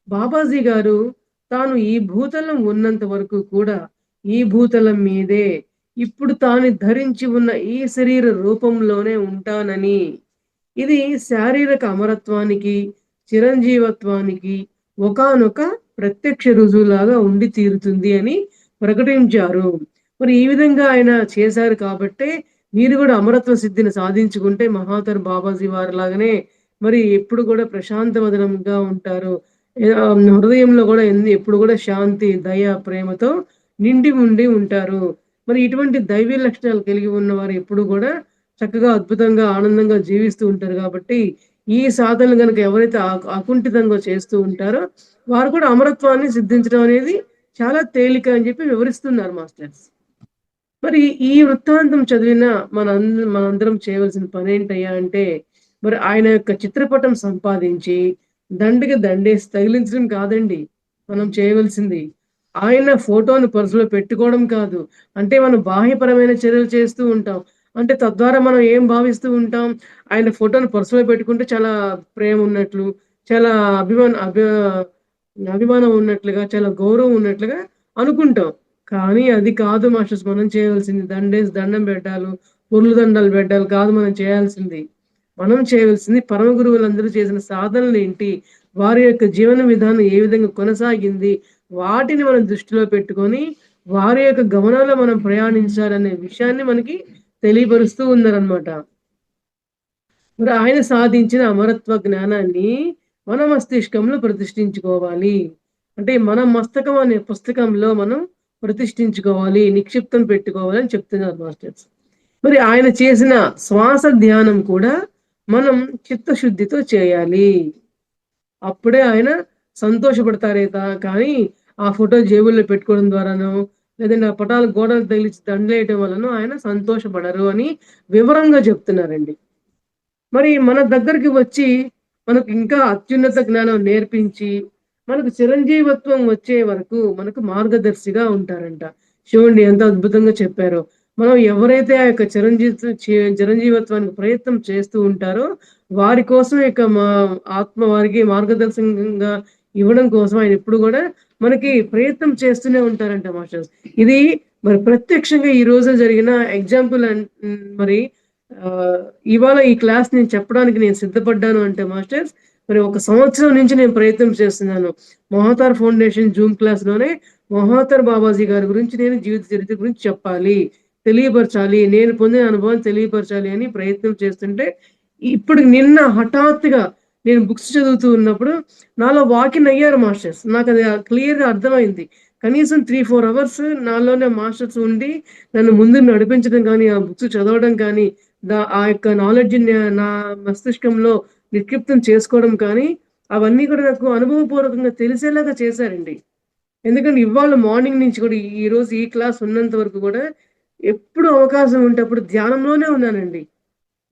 బాబాజీ గారు తాను ఈ భూతలం ఉన్నంత వరకు కూడా ఈ భూతలం మీదే ఇప్పుడు తాను ధరించి ఉన్న ఈ శరీర రూపంలోనే ఉంటానని, ఇది శారీరక అమరత్వానికి, చిరంజీవత్వానికి ఒకానొక ప్రత్యక్ష రుజువులాగా ఉండి తీరుతుంది అని ప్రకటించారు. మరి ఈ విధంగా ఆయన చేశారు కాబట్టే మీరు కూడా అమరత్వ సిద్ధిని సాధించుకుంటే మహాతర్ బాబాజీ వారిలాగానే మరి ఎప్పుడు కూడా ప్రశాంత వదనంగా ఉంటారు. హృదయంలో కూడా ఎప్పుడు కూడా శాంతి, దయ, ప్రేమతో నిండి ఉండి ఉంటారు. మరి ఇటువంటి దైవీ లక్షణాలు కలిగి ఉన్నవారు ఎప్పుడు కూడా చక్కగా, అద్భుతంగా, ఆనందంగా జీవిస్తూ ఉంటారు కాబట్టి, ఈ సాధనలు గనుక ఎవరైతే అకుంఠితంగా చేస్తూ ఉంటారో, వారు కూడా అమరత్వాన్ని సిద్ధించడం అనేది చాలా తేలిక అని చెప్పి వివరిస్తున్నారు మాస్టర్స్. మరి ఈ వృత్తాంతం చదివిన మనందరం చేయవలసిన పనేంటయ్యా అంటే, మరి ఆయన యొక్క చిత్రపటం సంపాదించి, దండకి దండేసి తగిలించడం కాదండి మనం చేయవలసింది. ఆయన ఫోటోను పర్సులో పెట్టుకోవడం కాదు. అంటే మనం బాహ్యపరమైన చర్యలు చేస్తూ ఉంటాం. అంటే తద్వారా మనం ఏం భావిస్తూ ఉంటాం, ఆయన ఫోటోను పర్సులో పెట్టుకుంటే చాలా ప్రేమ ఉన్నట్లు, చాలా అభిమానం ఉన్నట్లుగా, చాలా గౌరవం ఉన్నట్లుగా అనుకుంటాం. కానీ అది కాదు మాస్టర్స్ మనం చేయవలసింది. దండేసి దండం పెట్టాలు, పొర్లు దండాలు పెట్టాలు కాదు మనం చేయాల్సింది. మనం చేయవలసింది పరమ గురువులందరూ చేసిన సాధనలేంటి, వారి యొక్క జీవన విధానం ఏ విధంగా కొనసాగింది, వాటిని మనం దృష్టిలో పెట్టుకొని, వారి యొక్క గమనంలో మనం ప్రయాణించాలనే విషయాన్ని మనకి తెలియపరుస్తూ ఉన్నారనమాట. మరి ఆయన సాధించిన అమరత్వ జ్ఞానాన్ని మన మస్తిష్కంలో ప్రతిష్ఠించుకోవాలి. అంటే మన మస్తకం అనే పుస్తకంలో మనం ప్రతిష్ఠించుకోవాలి, నిక్షిప్తం పెట్టుకోవాలి అని చెప్తున్నారు మాస్టర్స్. మరి ఆయన చేసిన శ్వాస ధ్యానం కూడా మనం చిత్తశుద్ధితో చేయాలి. అప్పుడే ఆయన కానీ ఆ ఫోటో జేబుల్లో పెట్టుకోవడం ద్వారానో, లేదంటే ఆ పటాలు గోడలకు తగిలించి దండలేయటం వల్లనో ఆయన సంతోషపడరు అని వివరంగా చెప్తున్నారండి. మరి మన దగ్గరికి వచ్చి మనకు ఇంకా అత్యున్నత జ్ఞానం నేర్పించి, మనకు చిరంజీవత్వం వచ్చే వరకు మనకు మార్గదర్శిగా ఉంటారంట. చూడండి ఎంత అద్భుతంగా చెప్పారో. మనం ఎవరైతే ఆ యొక్క చిరంజీవత్వానికి ప్రయత్నం చేస్తూ ఉంటారో, వారి కోసం ఇక ఆత్మ వారికి మార్గదర్శకంగా ఇవ్వడం కోసం ఆయన ఎప్పుడు గూడా మనకి ప్రయత్నం చేస్తూనే ఉంటారంట మాస్టర్స్. ఇది మరి ప్రత్యక్షంగా ఈ రోజు జరిగిన ఎగ్జాంపుల్ మరి ఆహ్, ఇవాళ ఈ క్లాస్ నేను చెప్పడానికి నేను సిద్ధపడ్డాను అంటే మాస్టర్స్, మరి ఒక సంవత్సరం నుంచి నేను ప్రయత్నం చేస్తున్నాను. మహాతార్ ఫౌండేషన్ జూమ్ క్లాస్‌లోనే మహాతార్ బాబాజీ గారి గురించి నేను జీవిత చరిత్ర గురించి చెప్పాలి, తెలియపరచాలి, నేను పొందిన అనుభవాన్ని తెలియపరచాలి అని ప్రయత్నం చేస్తుంటే, ఇప్పుడు నిన్న హఠాత్తుగా నేను బుక్స్ చదువుతూ ఉన్నప్పుడు నాలో వాకిన్ అయ్యారు మాస్టర్స్. నాకది క్లియర్‌గా అర్థమైంది. కనీసం 3, 4 అవర్స్ నాలోనే మాస్టర్స్ ఉండి నన్ను ముందుకు నడిపించడం గానీ, ఆ బుక్స్ చదవడం కానీ, ఆ యొక్క నాలెడ్జ్‌ని నా మస్తిష్కంలో నిక్షిప్తం చేసుకోవడం కానీ, అవన్నీ కూడా నాకు అనుభవపూర్వకంగా తెలిసేలాగా చేశారండి. ఎందుకంటే ఇవాళ మార్నింగ్ నుంచి కూడా ఈరోజు ఈ క్లాస్ ఉన్నంత వరకు కూడా ఎప్పుడు అవకాశం ఉంటే అప్పుడు ధ్యానంలోనే ఉన్నానండి.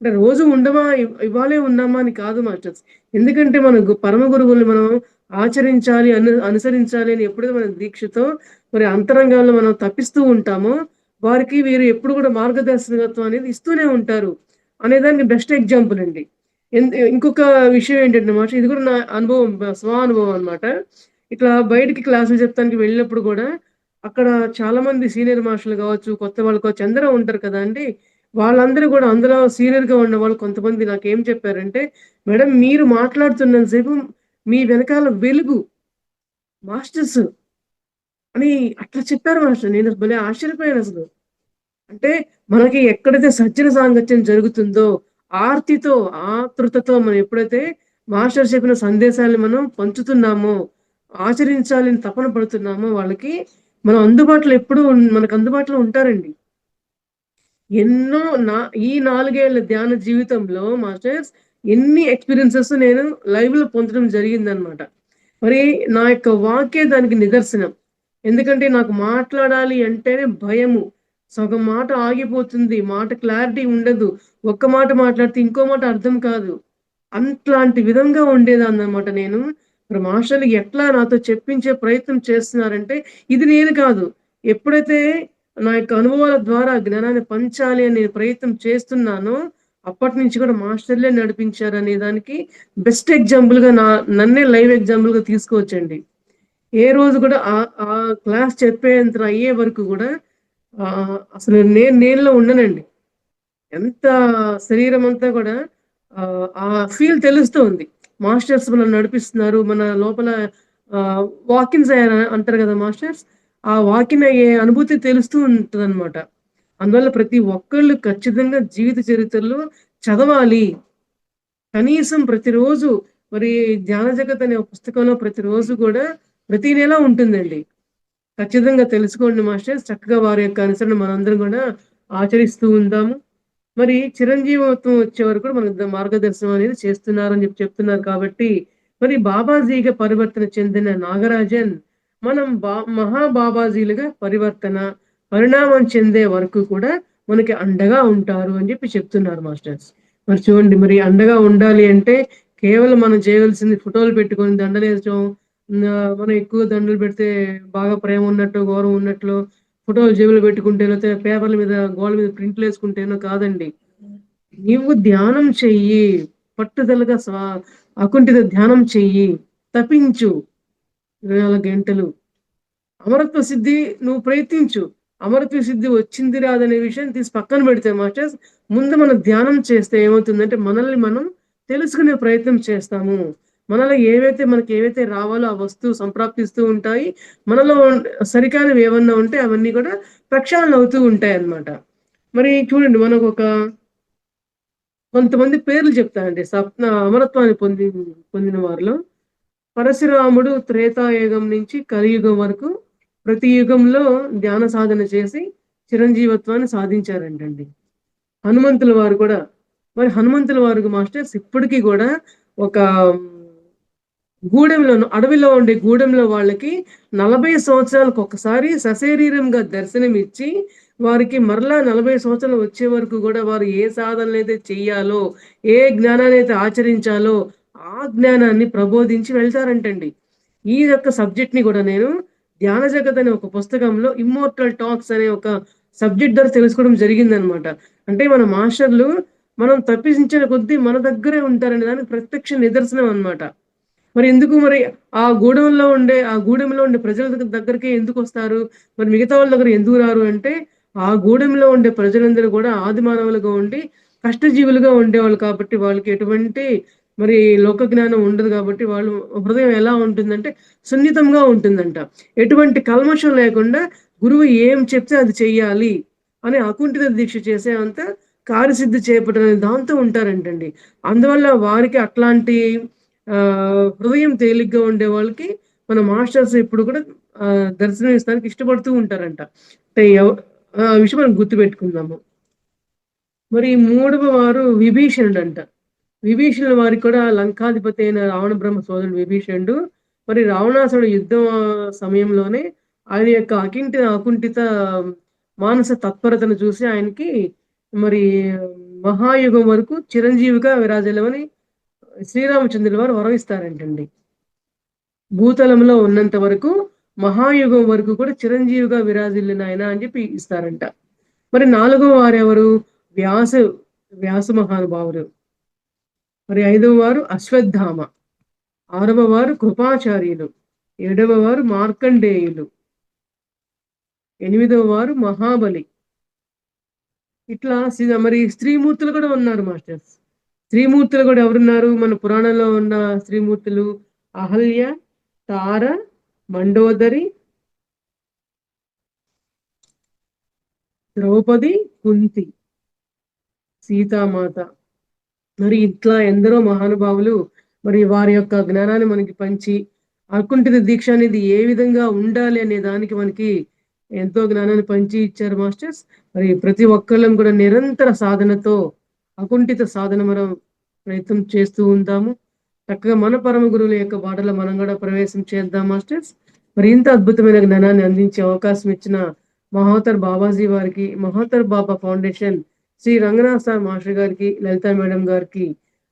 అంటే రోజు ఉండమా, ఇవాళే ఉన్నామా అని కాదు మాస్టర్స్. ఎందుకంటే మన పరమ గురువుల్ని మనం ఆచరించాలి, అనుసరించాలి అని ఎప్పుడైతే మన దీక్షతో మరి అంతరంగాల్లో మనం తపిస్తూ ఉంటామో, వారికి వీరు ఎప్పుడు కూడా మార్గదర్శకత్వం అనేది ఇస్తూనే ఉంటారు అనేదానికి బెస్ట్ ఎగ్జాంపుల్ అండి. ఇంకొక విషయం ఏంటంటే మాస్టర్, ఇది కూడా నా అనుభవం, స్వానుభవం అన్నమాట. ఇట్లా బయటికి క్లాసులు చెప్తానికి వెళ్ళినప్పుడు కూడా అక్కడ చాలా మంది సీనియర్ మాస్టర్లు కావచ్చు, కొత్త వాళ్ళు కావచ్చు అందరూ ఉంటారు కదా అండి. వాళ్ళందరూ గూడా అందులో సీనియర్‌గా ఉన్నవాళ్ళు కొంతమంది నాకేం చెప్పారంటే, "మేడం మీరు మాట్లాడుతున్నంత సేపు మీ వెనకాల వెలుగు మాస్టర్స్" అని అట్లా చెప్పారు మాస్టర్. నేను భలే ఆశ్చర్యపోయానసలు. అంటే మనకి ఎక్కడైతే సజ్జన సాంగత్యం జరుగుతుందో, ఆర్తితో, ఆతృతతో మనం ఎప్పుడైతే మాస్టర్ చెప్పిన సందేశాలను మనం పంచుతున్నామో, ఆచరించాలని తపన పడుతున్నామో వాళ్ళకి మనం అందుబాటులో ఎప్పుడూ మనకు అందుబాటులో ఉంటారండి. ఎన్నో నా ఈ 4 ఏళ్ల ధ్యాన జీవితంలో మాస్టర్స్ ఎన్ని ఎక్స్‌పీరియన్సెస్ నేను లైవ్‌లో పొందడం జరిగిందనమాట. మరి నా యొక్క వాక్కే దానికి నిదర్శనం. ఎందుకంటే నాకు మాట్లాడాలి అంటేనే భయము. సగం మాట ఆగిపోతుంది. మాట క్లారిటీ ఉండదు. ఒక్క మాట మాట్లాడితే ఇంకో మాట అర్థం కాదు. అట్లాంటి విధంగా ఉండేదాన్ననమాట నేను. మరి మాస్టర్‌లు ఎట్లా నాతో చెప్పించే ప్రయత్నం చేస్తున్నారంటే, ఇది నేను కాదు. ఎప్పుడైతే నా యొక్క అనుభవాల ద్వారా జ్ఞానాన్ని పంచాలి అని నేను ప్రయత్నం చేస్తున్నానో, అప్పటినుంచి కూడా మాస్టర్‌లే నడిపించారనే దానికి బెస్ట్ ఎగ్జాంపుల్‌గా నన్నే లైవ్ ఎగ్జాంపుల్‌గా తీసుకోవచ్చండి. ఏ రోజు కూడా ఆ క్లాస్ చెప్పేంత అయ్యే వరకు గూడా అసలు నేనులో ఉండనండి. ఎంత శరీరం అంతా గూడా ఆ ఫీల్ తెలుస్తూ ఉంది. మాస్టర్స్ మనల్ని నడిపిస్తున్నారు. మన లోపల వాకిన్స్ అయ్యారు అంటారు గదా! మాస్టర్స్. ఆ వాకిన్ అయ్యే అనుభూతి తెలుస్తూ ఉంటదనమాట. అందువల్ల ప్రతి ఒక్కళ్ళు ఖచ్చితంగా జీవిత చరిత్రలో చదవాలి. కనీసం ప్రతిరోజు మరి 'జ్ఞాన జగత్' అనే ఒక పుస్తకంలో ప్రతిరోజు గూడా ప్రతి నెల ఉంటుందండి. ఖచ్చితంగా తెలుసుకోండి మాస్టర్స్. చక్కగా వారి యొక్క అనుసరణ మనందరం గూడా ఆచరిస్తూ ఉందాము. మరి చిరంజీవత్వం వచ్చే వరకు కూడా మనకు మార్గదర్శనం అనేది చేస్తున్నారని చెప్తున్నారు కాబట్టి, మరి బాబాజీగా పరివర్తన చెందిన నాగరాజన్ మనం మహా బాబాజీలుగా పరిణామం చెందే వరకు కూడా మనకి అండగా ఉంటారు అని చెప్తున్నారు మాస్టర్స్. మరి చూడండి మరి అండగా ఉండాలి అంటే కేవలం మనం చేయవలసింది ఫోటోలు పెట్టుకొని దండలేయటం. మనం ఎక్కువ దండలు పెడితే బాగా ప్రేమ ఉన్నట్టు, గౌరవం ఉన్నట్లు ఫోటోలు జేబులో పెట్టుకుంటేనో, లేతే పేపర్ల మీద గోడల మీద ప్రింట్‌లేసుకుంటేనో కాదండి. నీవు ధ్యానం చెయ్యి. పట్టుదలగా అకుంఠిత ధ్యానం చెయ్యి. తపించు 24 గంటలు. అమరత్వ సిద్ధి నువ్వు ప్రయత్నించు. అమరత్వ సిద్ధి వచ్చింది రాదనే విషయాన్ని తీసి పక్కన పెడితే మాస్టర్స్, ముందు మనం ధ్యానం చేస్తే ఏమవుతుందంటే, మనల్ని మనం తెలుసుకునే ప్రయత్నం చేస్తాము. మనలో మనకేవైతే రావాలో ఆ వస్తువు సంప్రాప్తిస్తూ ఉంటాయి. మనలో సరికానివి ఏమన్నా ఉంటే అవన్నీ కూడా ప్రక్షాళన అవుతూ ఉంటాయన్నమాట. మరి చూడండి మనకొక కొంతమంది పేర్లు చెప్తానండి. అమరత్వాన్ని పొందిన వారిలో పరశురాముడు త్రేతాయుగం నుంచి కలియుగం వరకు ప్రతి యుగంలో ధ్యాన సాధన చేసి చిరంజీవత్వాన్ని సాధించారంటండి. హనుమంతుల వారు కూడా మరి హనుమంతుల వారికి మాస్టర్స్ ఇప్పటికి కూడా ఒక అడవిలో ఉండే గూడెంలో వాళ్ళకి 40 సంవత్సరాలకు ఒకసారి సశరీరంగా దర్శనమిచ్చి, వారికి మరలా 40 సంవత్సరాలు వచ్చే వరకు గూడా వారు ఏ సాధనలైతే చెయ్యాలో, ఏ జ్ఞానాన్నైతే ఆచరించాలో, ఆ జ్ఞానాన్ని ప్రబోధించి వెళ్తారంటండి. ఈ యొక్క సబ్జెక్ట్‌ని గూడా నేను 'ధ్యాన జగత్' అనే ఒక పుస్తకంలో 'ఇమ్మోర్టల్ టాక్స్' అనే ఒక సబ్జెక్ట్ ద్వారా తెలుసుకోవడం జరిగిందనమాట. అంటే మన మాస్టర్‌లు మనం తప్పించిన కొద్దీ మన దగ్గరే ఉంటారనే దానికి ప్రత్యక్ష నిదర్శనం అన్నమాట. మరి ఆ గూడెంలో ఉండే ప్రజల దగ్గరికే ఎందుకొస్తారు? మరి మిగతా వాళ్ళ దగ్గర ఎందుకు రారు అంటే, ఆ గూడెంలో ఉండే ప్రజలందరూ గూడా ఆది మానవులుగా ఉండి, కష్టజీవులుగా ఉండేవాళ్ళు కాబట్టి, వాళ్ళకి ఎటువంటి మరి లోక జ్ఞానం ఉండదు కాబట్టి, వాళ్ళు హృదయం ఎలా ఉంటుందంటే, సున్నితంగా ఉంటుందంట. ఎటువంటి కల్మషం లేకుండా గురువు ఏం చెప్తే అది చెయ్యాలి అని అకుంఠిత దీక్ష చేసేంత కార్యసిద్ధి చేపట్టనే దాంతో ఉంటారంటండి. అందువల్ల వారికి అట్లాంటి హృదయం తేలిగ్గా ఉండే వాళ్ళకి మన మాస్టర్స్ ఎప్పుడు కూడా దర్శనం ఇస్తానికి ఇష్టపడుతూ ఉంటారంట. అంటే ఆ విషయం మనం గుర్తుపెట్టుకుందాము. మరి మూడవ వారు విభీషణుడంట. విభీషణుల వారికి కూడా లంకాధిపతి అయిన రావణ బ్రహ్మ సోదరుడు విభీషణుడు. మరి రావణాసురుడు యుద్ధం సమయంలోనే ఆయన యొక్క అకుంఠిత మానస తత్పరతను చూసి ఆయనకి మరి మహాయుగం వరకు చిరంజీవిగా విరాజిల్లమని శ్రీరామచంద్రుల వారు వరం ఇస్తారంటండి. భూతలంలో ఉన్నంత వరకు మహాయుగం వరకు కూడా చిరంజీవిగా విరాజిల్లు నాయన అని ఇస్తారంట. మరి నాలుగవ వారెవరు? వ్యాస వ్యాస మహానుభావుడు. మరి ఐదవ వారు అశ్వత్థామ. ఆరవ వారు కృపాచార్యులు. ఏడవ వారు మార్కండేయులు. ఎనిమిదవ వారు మహాబలి. ఇట్లా మరి స్త్రీమూర్తులు కూడా ఉన్నారు మాస్టర్స్. స్త్రీమూర్తులు కూడా ఎవరున్నారు? మన పురాణంలో ఉన్న స్త్రీమూర్తులు అహల్య, తార, మండోదరి, ద్రౌపది, కుంతి, సీతామాత. మరి ఇట్లా ఎందరో మహానుభావులు మరి వారి యొక్క జ్ఞానాన్ని మనకి పంచి, అకుంఠిత దీక్ష అనేది ఏ విధంగా ఉండాలి అనే దానికి మనకి ఎంతో జ్ఞానాన్ని పంచి ఇచ్చారు మాస్టర్స్. మరి ప్రతి ఒక్కళ్ళం కూడా నిరంతర సాధనతో అకుంఠిత సాధన మనం ప్రయత్నం చేస్తూ ఉంటాము. చక్కగా మన పరమ గురువుల యొక్క బాటలో మనం కూడా ప్రవేశం చేద్దాం మాస్టర్స్. మరి ఇంత అద్భుతమైన జ్ఞానాన్ని అందించే అవకాశం ఇచ్చిన మహోత్తర్ బాబాజీ వారికి, Mahottar Baba foundation Shri Ranganath sir master గారికి, లలిత మేడం గారికి,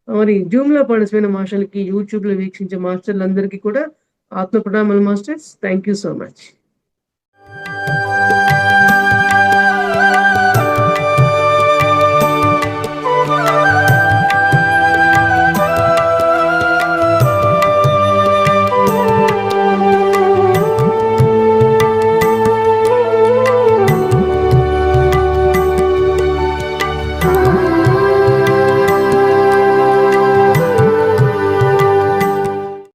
మరి జూమ్‌లో పార్టిసిపేట్ అయిన మాస్టర్‌లకి, యూట్యూబ్‌లో వీక్షించే మాస్టర్లందరికీ కూడా ఆత్మ ప్రణామాలు masters. Thank you so much.